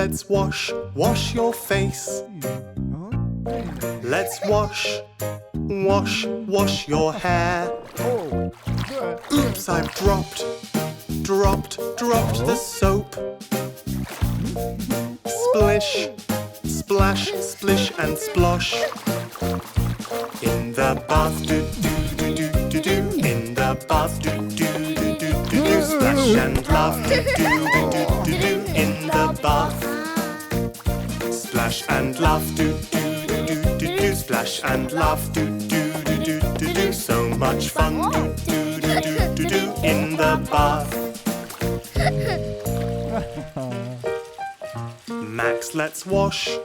let's wash your face. Let's wash your hair. Oops, I've dropped the soap. Splish, splash, splish and splosh. In the bath, do do do do do do. In the bath, do do do do do do. Splash and laugh, do do do do do do. In the bath, splash and laugh, do do do do do do. Splash and laugh, do do do do do do. So much fun, do do do do do do. In the bath. Max, let's wash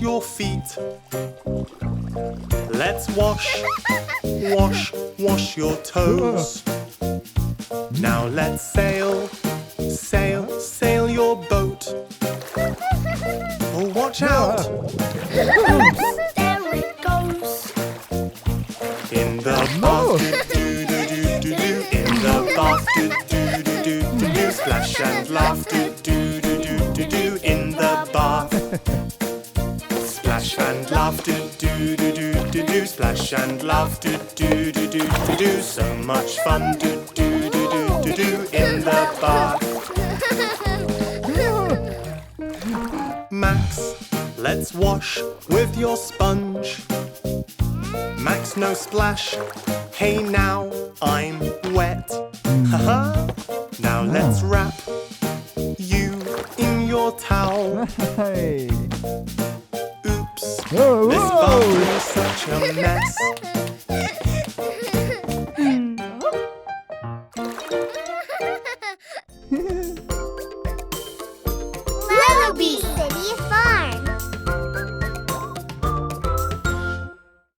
your feet. Let's wash your toes. Now let's sail your boat. Oh, watch out! There it goes. In the bath, do do do do do. In the bath, do do do do do do. Splash and laugh, do do do do do do. In the bath, splash and laugh, do do do do do do. Splash and laugh, do do do do do do. So much fun, do do do do do do. In the bath. Max, let's wash with your sponge. Max, no splash. Hey, now I'm wet. Haha. Now let's wrap you in your towel. Oops, this bathroom is such a mess.